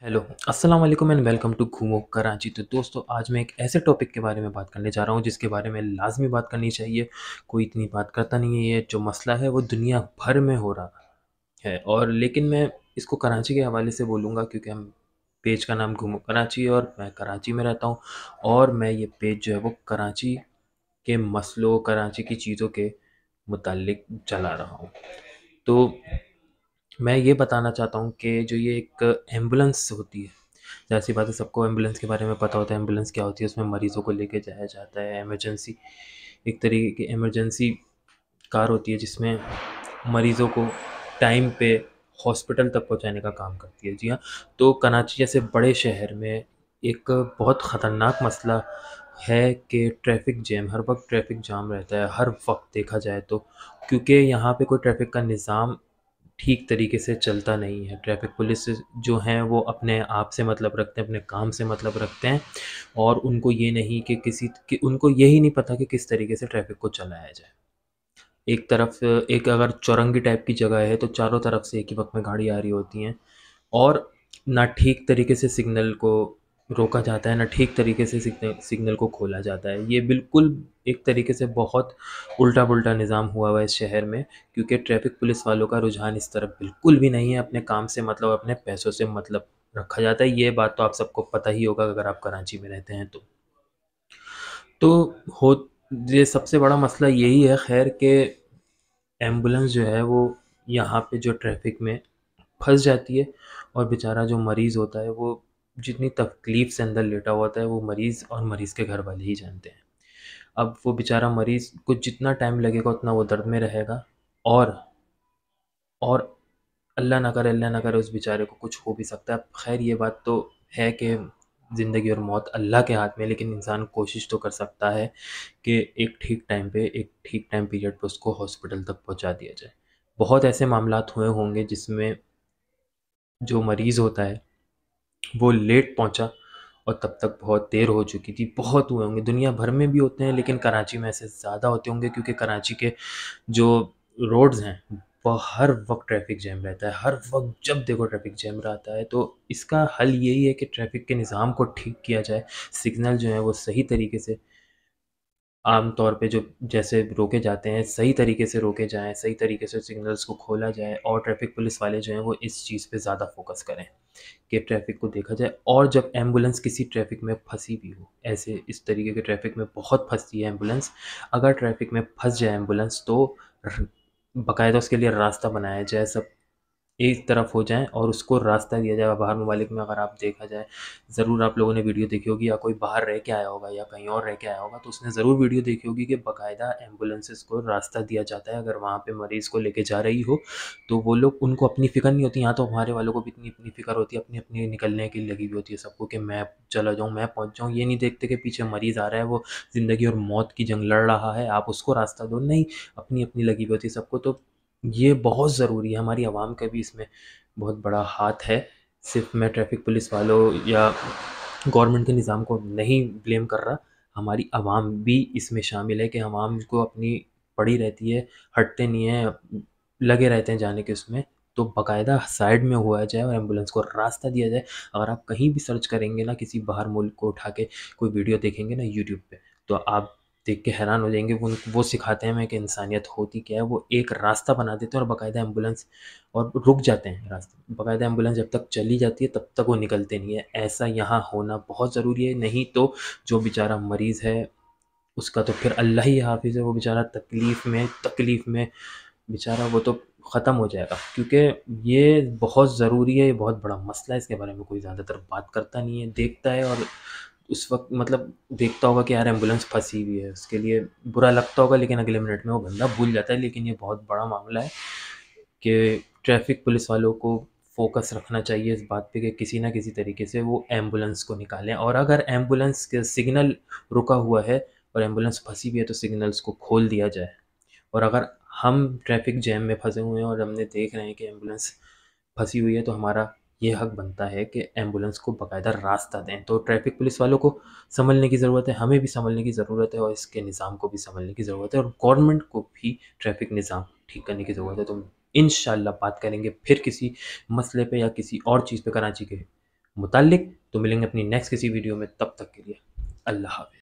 Hello, अस्सलाम वालेकुम and welcome to घूमो कराची। तो दोस्तों, आज मैं एक ऐसे टॉपिक के बारे में बात करने जा रहा हूँ जिसके बारे में लाज़मी बात करनी चाहिए। कोई इतनी बात करता नहीं है। ये जो मसला है वो दुनिया भर में हो रहा है, और लेकिन मैं इसको कराची के हवाले से बोलूँगा क्योंकि हम पेज का नाम घूमो कराची है और मैं कराची में रहता हूँ। और मैं ये पेज जो है वो कराची के मसलों, कराची की चीज़ों के मुताल्लिक चला रहा हूँ। तो मैं ये बताना चाहता हूँ कि जो ये एक एम्बुलेंस होती है, ज़ाहिर-सी बात है सबको एम्बुलेंस के बारे में पता होता है। एम्बुलेंस क्या होती है? उसमें मरीज़ों को लेके जाया जाता है। इमरजेंसी एक तरीके की इमरजेंसी कार होती है जिसमें मरीज़ों को टाइम पे हॉस्पिटल तक पहुँचाने का काम करती है। जी हाँ, तो कराची जैसे बड़े शहर में एक बहुत ख़तरनाक मसला है कि ट्रैफ़िक जैम, हर वक़्त ट्रैफ़िक जाम रहता है, हर वक़्त देखा जाए तो। क्योंकि यहाँ पे कोई ट्रैफ़िक का निज़ाम ठीक तरीके से चलता नहीं है। ट्रैफ़िक पुलिस जो हैं वो अपने आप से मतलब रखते हैं, अपने काम से मतलब रखते हैं, और उनको ये नहीं कि उनको यही नहीं पता कि किस तरीके से ट्रैफ़िक को चलाया जाए। एक तरफ एक अगर चौरंगी टाइप की जगह है तो चारों तरफ से एक ही वक़्त में गाड़ी आ रही होती हैं, और ना ठीक तरीके से सिग्नल को रोका जाता है, ना ठीक तरीके से सिग्नल को खोला जाता है। ये बिल्कुल एक तरीके से बहुत उल्टा-पुल्टा निज़ाम हुआ हुआ है इस शहर में, क्योंकि ट्रैफ़िक पुलिस वालों का रुझान इस तरफ बिल्कुल भी नहीं है। अपने काम से मतलब, अपने पैसों से मतलब रखा जाता है। ये बात तो आप सबको पता ही होगा अगर आप कराची में रहते हैं तो। तो हो ये सबसे बड़ा मसला यही है ख़ैर कि एम्बुलेंस जो है वो यहाँ पे जो ट्रैफ़िक में फँस जाती है, और बेचारा जो मरीज़ होता है वो जितनी तकलीफ़ से अंदर लेटा हुआ होता है वो मरीज़ और मरीज़ के घर वाले ही जानते हैं। अब वो बेचारा मरीज़ को जितना टाइम लगेगा उतना वो दर्द में रहेगा, और और अल्लाह ना करे उस बेचारे को कुछ हो भी सकता है। अब ख़ैर ये बात तो है कि ज़िंदगी और मौत अल्लाह के हाथ में है, लेकिन इंसान कोशिश तो कर सकता है कि एक ठीक टाइम पे, एक ठीक टाइम पीरियड पे उसको हॉस्पिटल तक पहुँचा दिया जाए। बहुत ऐसे मामलात हुए होंगे जिसमें जो मरीज़ होता है वो लेट पहुँचा और तब तक बहुत देर हो चुकी थी। बहुत हुए होंगे, दुनिया भर में भी होते हैं, लेकिन कराची में ऐसे ज़्यादा होते होंगे क्योंकि कराची के जो रोड्स हैं वो हर वक़्त ट्रैफ़िक जैम रहता है। हर वक़्त जब देखो ट्रैफ़िक जैम रहता है। तो इसका हल यही है कि ट्रैफ़िक के निज़ाम को ठीक किया जाए। सिग्नल जो हैं वो सही तरीके से, आम तौर पे जो जैसे रोके जाते हैं, सही तरीके से रोके जाएँ, सही तरीके से सिग्नल्स को खोला जाए, और ट्रैफ़िक पुलिस वाले जो हैं वो इस चीज़ पे ज़्यादा फ़ोकस करें कि ट्रैफ़िक को देखा जाए। और जब एम्बुलेंस किसी ट्रैफ़िक में फँसी भी हो, ऐसे इस तरीके के ट्रैफ़िक में बहुत फँसती है एम्बुलेंस, अगर ट्रैफ़िक में फँस जाए एम्बुलेंस तो र बाकायदा उसके लिए रास्ता बनाया जाए, सब एक तरफ हो जाएँ और उसको रास्ता दिया जाए। बाहर ममालिक में अगर आप देखा जाए, ज़रूर आप लोगों ने वीडियो देखी होगी, या कोई बाहर रह के आया होगा या कहीं और रह के आया होगा तो उसने ज़रूर वीडियो देखी होगी कि बाकायदा एम्बुलेंसेस को रास्ता दिया जाता है। अगर वहाँ पे मरीज़ को लेके जा रही हो तो वो लोग, उनको अपनी फ़िक्र नहीं होती। यहाँ तो हमारे वालों को भी इतनी फ़िक्र होती है, अपनी-अपनी निकलने की लगी हुई होती है सबको कि मैं चला जाऊँ, मैं पहुँच जाऊँ। ये नहीं देखते कि पीछे मरीज़ आ रहा है, वो ज़िंदगी और मौत की जंग लड़ रहा है, आप उसको रास्ता दो। नहीं, अपनी-अपनी लगी हुई होती है सबको। तो ये बहुत ज़रूरी है, हमारी आवाम का भी इसमें बहुत बड़ा हाथ है। सिर्फ़ मैं ट्रैफ़िक पुलिस वालों या गवर्नमेंट के निज़ाम को नहीं ब्लेम कर रहा, हमारी आवाम भी इसमें शामिल है कि आवाम को अपनी पड़ी रहती है, हटते नहीं हैं, लगे रहते हैं जाने के उसमें। तो बाकायदा साइड में हुआ जाए और एम्बुलेंस को रास्ता दिया जाए। अगर आप कहीं भी सर्च करेंगे ना, किसी बाहर मुल्क को उठा के कोई वीडियो देखेंगे ना यूट्यूब पे, तो आप देख के हैरान हो जाएँगे। वो सिखाते हैं हमें कि इंसानियत होती क्या है। वो एक रास्ता बना देते हैं और बाकायदा एम्बुलेंस, और रुक जाते हैं रास्ते। बाकायदा एम्बुलेंस जब तक चली जाती है तब तक वो निकलते नहीं है। ऐसा यहाँ होना बहुत ज़रूरी है, नहीं तो जो बेचारा मरीज़ है उसका तो फिर अल्लाह ही हाफ़िज़ है। वो बेचारा तकलीफ़ में बेचारा वो तो ख़त्म हो जाएगा, क्योंकि ये बहुत ज़रूरी है, ये बहुत बड़ा मसला है। इसके बारे में कोई ज़्यादातर बात करता नहीं है, देखता है और उस वक़्त मतलब देखता होगा कि यार एम्बुलेंस फँसी हुई है, उसके लिए बुरा लगता होगा, लेकिन अगले मिनट में वो बंदा भूल जाता है। लेकिन ये बहुत बड़ा मामला है कि ट्रैफ़िक पुलिस वालों को फ़ोकस रखना चाहिए इस बात पे कि किसी न किसी तरीके से वो एम्बुलेंस को निकालें, और अगर एम्बुलेंस के सिग्नल रुका हुआ है और एम्बुलेंस फँसी भी है तो सिग्नल्स को खोल दिया जाए। और अगर हम ट्रैफ़िक जैम में फँसे हुए हैं और हमने देख रहे हैं कि एम्बुलेंस फँसी हुई है, तो हमारा ये हक बनता है कि एम्बुलेंस को बाकायदा रास्ता दें। तो ट्रैफ़िक पुलिस वालों को सँभलने की ज़रूरत है, हमें भी सँभलने की ज़रूरत है, और इसके निज़ाम को भी सँभलने की ज़रूरत है, और गवर्नमेंट को भी ट्रैफ़िक निज़ाम ठीक करने की ज़रूरत है। तो इंशाअल्लाह बात करेंगे फिर किसी मसले पे या किसी और चीज़ पे कराची के मुताल्लिक। तो मिलेंगे अपनी नेक्स्ट किसी वीडियो में, तब तक के लिए अल्लाह हाफ़िज़।